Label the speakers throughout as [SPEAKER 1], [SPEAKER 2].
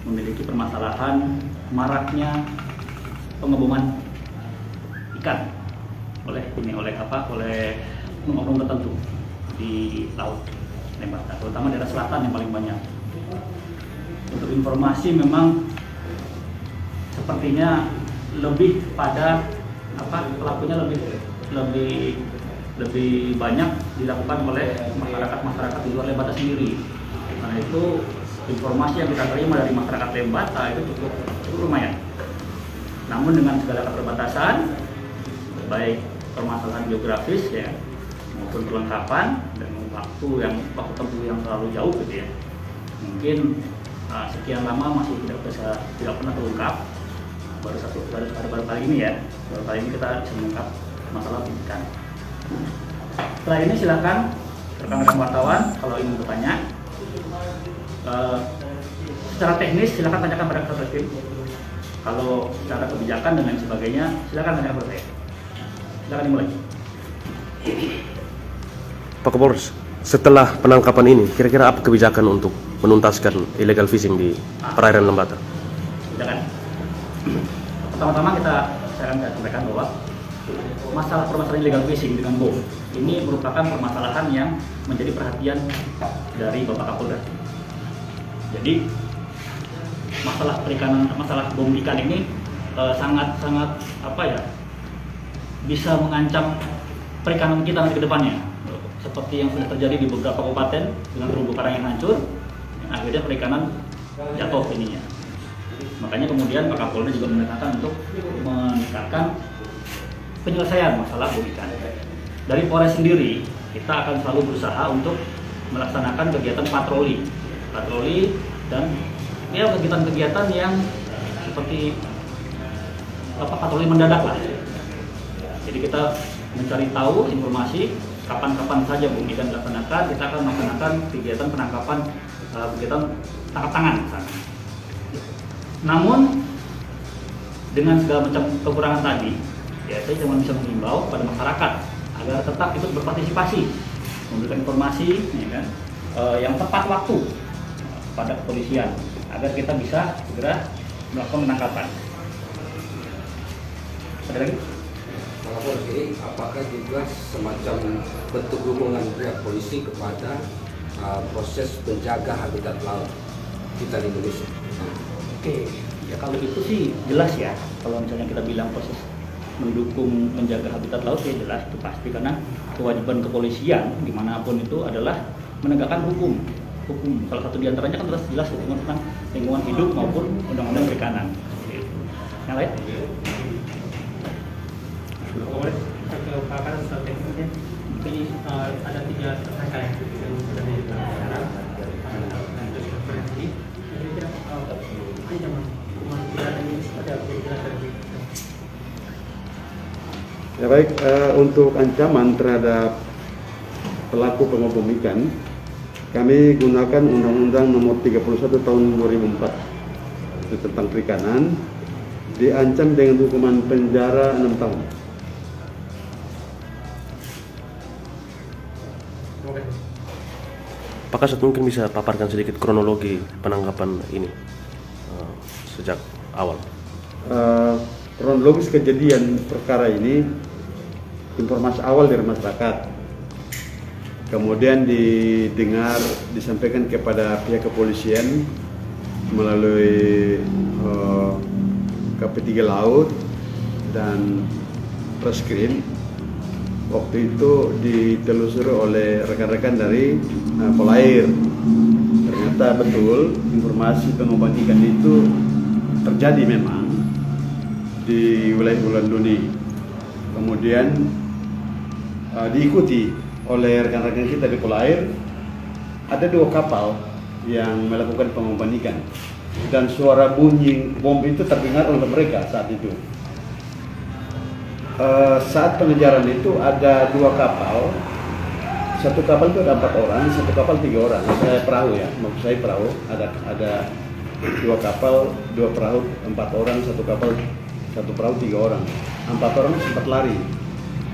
[SPEAKER 1] memiliki permasalahan maraknya pengeboman ikan oleh oknum tertentu di laut Lembata, terutama daerah selatan yang paling banyak. Untuk informasi memang sepertinya lebih pada pelakunya lebih banyak dilakukan oleh masyarakat di luar Lembata sendiri. Karena itu informasi yang kita terima dari masyarakat Lembata itu cukup lumayan. Namun dengan segala keterbatasan, baik permasalahan geografis ya maupun perlengkapan dan waktu tempuh yang terlalu jauh gitu ya, mungkin sekian lama masih tidak pernah terungkap. Baru kali ini kita bisa mengungkap masalah ikan. Setelah ini silakan rekan-rekan wartawan kalau ingin bertanya. Secara teknis silakan tanyakan pada Ketua Reskrim. Kalau secara kebijakan dan lain sebagainya silakan tanyakan pada saya. Silakan dimulai.
[SPEAKER 2] Pak Kapolres, setelah penangkapan ini, kira-kira apa kebijakan untuk menuntaskan illegal fishing di perairan Lembata?
[SPEAKER 1] Kebijakan. Pertama-tama saya akan sampaikan bahwa permasalahan illegal fishing dengan bom ini merupakan permasalahan yang menjadi perhatian dari Bapak Kapolda. Jadi masalah bom ikan ini sangat bisa mengancam perikanan kita nanti ke depannya. Seperti yang sudah terjadi di beberapa kabupaten dengan terumbu karang yang hancur, yang akhirnya perikanan jatuh ininya. Makanya kemudian Pak Kapolda juga menekankan untuk meningkatkan penyelesaian masalah bom ikan. Dari Polres sendiri, kita akan selalu berusaha untuk melaksanakan kegiatan patroli dan kegiatan-kegiatan yang seperti patroli mendadak lah. Jadi kita mencari tahu informasi kapan-kapan saja bom ikan dilaksanakan, kita akan melaksanakan kegiatan penangkapan, kegiatan tangkap tangan misalnya. Namun dengan segala macam kekurangan tadi, ya saya cuma bisa mengimbau kepada masyarakat agar tetap ikut berpartisipasi, memberikan informasi, ya kan, yang tepat waktu pada kepolisian agar kita bisa segera melakukan penangkapan. Ada lagi?
[SPEAKER 3] Pak Kapolri, apakah juga semacam bentuk dukungan pihak polisi kepada proses penjaga habitat laut kita di Indonesia?
[SPEAKER 1] Oke, ya kalau itu sih jelas ya. Kalau misalnya kita bilang proses mendukung menjaga habitat laut ya jelas itu pasti, karena kewajiban kepolisian dimanapun itu adalah menegakkan hukum. Salah satu diantaranya kan jelas hukuman tentang lingkungan hidup maupun undang-undang perikanan. Yang lain?
[SPEAKER 4] Kemudian strategi ini ada 3 tersangka yang sudah ditangkap dan berhenti. Kira-kira ancaman hukuman pidana ini seperti apa dijelaskan?
[SPEAKER 5] Ya baik, untuk ancaman terhadap pelaku pengobom ikan, kami gunakan Undang-Undang Nomor 31 Tahun 2004 itu tentang perikanan, diancam dengan hukuman penjara 6 tahun.
[SPEAKER 2] Pak Kasat mungkin bisa paparkan sedikit kronologi penangkapan ini sejak awal.
[SPEAKER 5] Kronologis kejadian perkara ini, informasi awal dari masyarakat, kemudian disampaikan kepada pihak kepolisian melalui KP3 Laut dan Reskrim. Waktu itu ditelusuri oleh rekan-rekan dari Polair. Ternyata betul informasi pengoboman ikan itu terjadi memang di wilayah Wulanduni. Kemudian diikuti oleh rekan-rekan kita di Polair. Ada 2 kapal yang melakukan pengoboman ikan dan suara bunyi bom itu terdengar oleh mereka saat itu. Saat pengejaran itu ada 2 kapal, satu kapal itu ada 4 orang, satu kapal 3 orang. Saya perahu ya, maksud saya perahu. Ada 2 kapal, 2 perahu, 4 orang, satu kapal, satu perahu 3 orang. 4 orang sempat lari.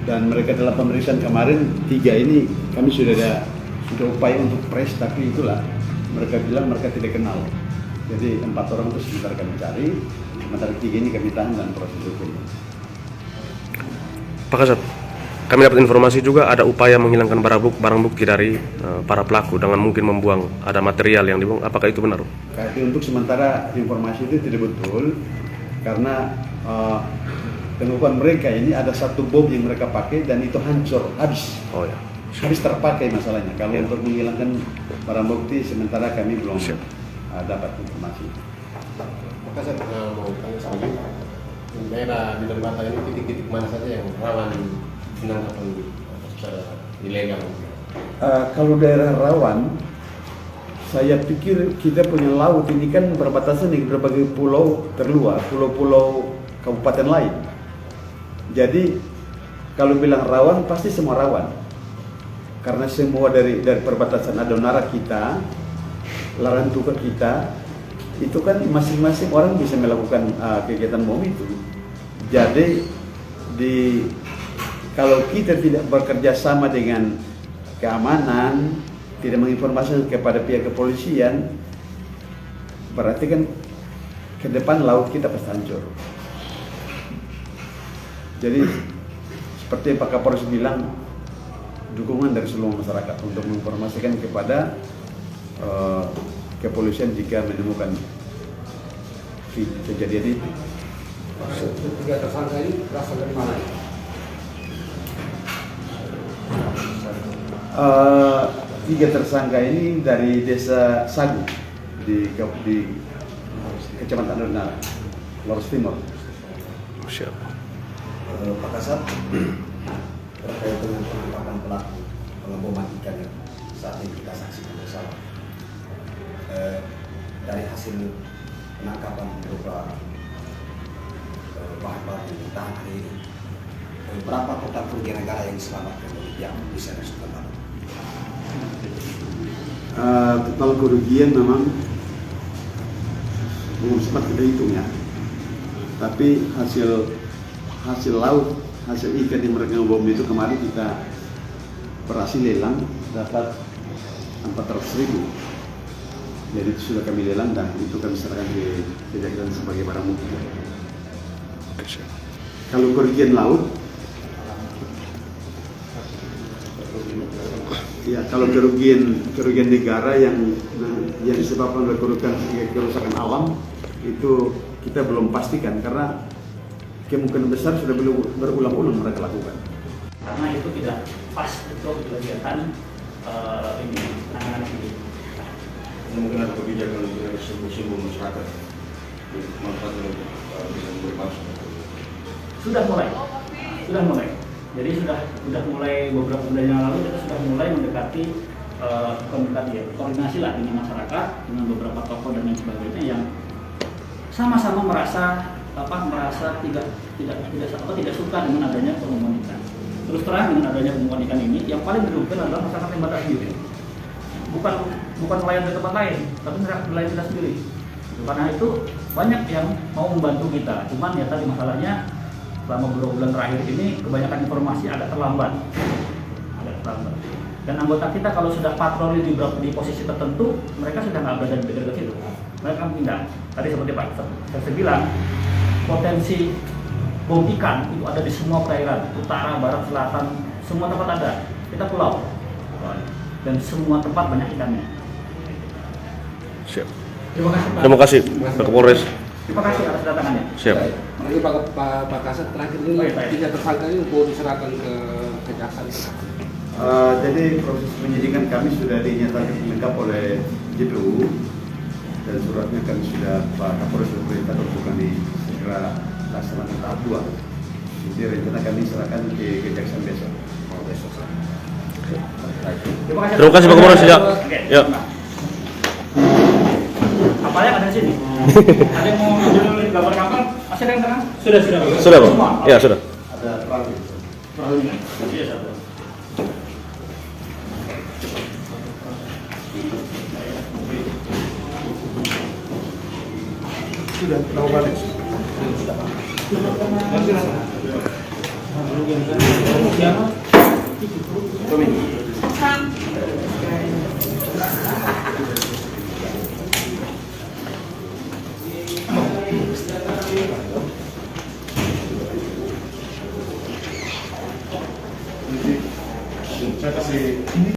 [SPEAKER 5] Dan mereka dalam pemeriksaan kemarin 3 ini kami sudah upaya untuk press, tapi itulah mereka bilang mereka tidak kenal. Jadi 4 orang itu sebentar kami cari, sementara 3 ini kami tahan dan proses hukum.
[SPEAKER 2] Pak Kasat, kami dapat informasi juga ada upaya menghilangkan barang bukti dari para pelaku dengan mungkin membuang ada material yang dibuang. Apakah itu benar?
[SPEAKER 5] Tapi untuk sementara informasi itu tidak betul, karena pengukuhan mereka ini ada satu bom yang mereka pakai dan itu hancur, habis.
[SPEAKER 2] Oh ya.
[SPEAKER 5] Habis terpakai masalahnya. Kalau untuk menghilangkan barang bukti sementara kami belum dapat informasi.
[SPEAKER 6] Maka saya mau tanya sekali, daerah di Lembata ini titik-titik mana saja yang rawan penangkapan secara ilegal?
[SPEAKER 5] Kalau daerah rawan, saya pikir kita punya laut ini kan berbatasan dengan berbagai pulau terluar, pulau-pulau kabupaten lain. Jadi kalau bilang rawan pasti semua rawan, karena semua dari perbatasan Adonara kita, Larantuka kita, itu kan masing-masing orang bisa melakukan kegiatan bom itu. Jadi kalau kita tidak bekerja sama dengan keamanan, tidak menginformasikan kepada pihak kepolisian, berarti kan ke depan laut kita pasti hancur. Jadi seperti Pak Kapolres bilang, dukungan dari seluruh masyarakat untuk menginformasikan kepada kepolisian jika menemukan kejadian itu.
[SPEAKER 3] 3 tersangka ini berasal dari mana?
[SPEAKER 5] Tiga tersangka ini dari desa Sagu di Kecamatan Adonara, Flores Timur.
[SPEAKER 2] Siap.
[SPEAKER 7] Pak Kasat, terkait dengan penangkapan pelaku pengeboman ikan yang saat ini kita saksikan bersama, dari hasil penangkapan berupa bahan-bahan yang ditahan hari ini, berapa total kerugian negara yang diselamatkan yang bisa diselamatkan?
[SPEAKER 5] Total kerugian memang belum sempat kita hitung ya, tapi hasil laut, hasil ikan yang mereka bom itu kemarin kita berhasil lelang dapat 400.000. Jadi itu sudah kami lelang dan itu kami serahkan ke kejaksaan sebagai barang bukti. Kalau kerugian laut, ya kalau kerugian negara yang disebabkan oleh kerusakan alam itu kita belum pastikan karena kemungkinan besar sudah berulang-ulang mereka lakukan.
[SPEAKER 1] Karena itu tidak pas untuk kegiatan penanganan ini.
[SPEAKER 6] Mungkin ada kebijakan dari simbol-simbol masyarakat manfaatnya untuk bisa berpasu.
[SPEAKER 1] Sudah mulai. Jadi sudah mulai beberapa bulan yang lalu kita sudah mulai mendekati koordinasi lah dengan masyarakat, dengan beberapa tokoh dan lain sebagainya yang sama-sama merasa tidak suka dengan adanya pengumuman ikan. Terus terang dengan adanya pengumuman ikan ini, yang paling dirugikan adalah masyarakat Lembata sendiri. Bukan nelayan di tempat lain, tapi nelayan kita sendiri. Karena itu banyak yang mau membantu kita, cuman ya tadi masalahnya selama beberapa bulan terakhir ini kebanyakan informasi agak terlambat. Dan anggota kita kalau sudah patroli di posisi tertentu, mereka sudah nggak berada di dekat situ. Mereka pindah. Tadi seperti Pak saya bilang, potensi bom ikan itu ada di semua perairan, utara, barat, selatan, semua tempat ada. Kita pulau dan semua tempat banyak ikannya.
[SPEAKER 2] Siap.
[SPEAKER 1] Terima kasih Pak.
[SPEAKER 2] Terima kasih Pak Kapolres.
[SPEAKER 1] Terima kasih atas datangannya.
[SPEAKER 2] Siap.
[SPEAKER 3] Ini Pak Kasat terakhir ini 3 tersangka ini mau diserahkan ke kejaksaan.
[SPEAKER 5] Jadi proses penyidikan kami sudah dinyatakan lengkap oleh JPU dan suratnya kami sudah Pak Kapolres perintah untuk kami segera laksanakan tahap 2. Jadi rencana kami serahkan ke kejaksaan besok.
[SPEAKER 2] Terima kasih Pak Kapolres. Ya.
[SPEAKER 1] Apa yang ada di sini? Ada yang mau judul gambar kapal? Masih ada yang terang? Sudah.
[SPEAKER 2] Sudah Pak?
[SPEAKER 1] Semua?
[SPEAKER 2] Ya sudah.
[SPEAKER 5] Ada perahu.
[SPEAKER 1] Perahunya? Iya, satu.
[SPEAKER 5] Sudah tahu balik.
[SPEAKER 8] Jadi saya kasih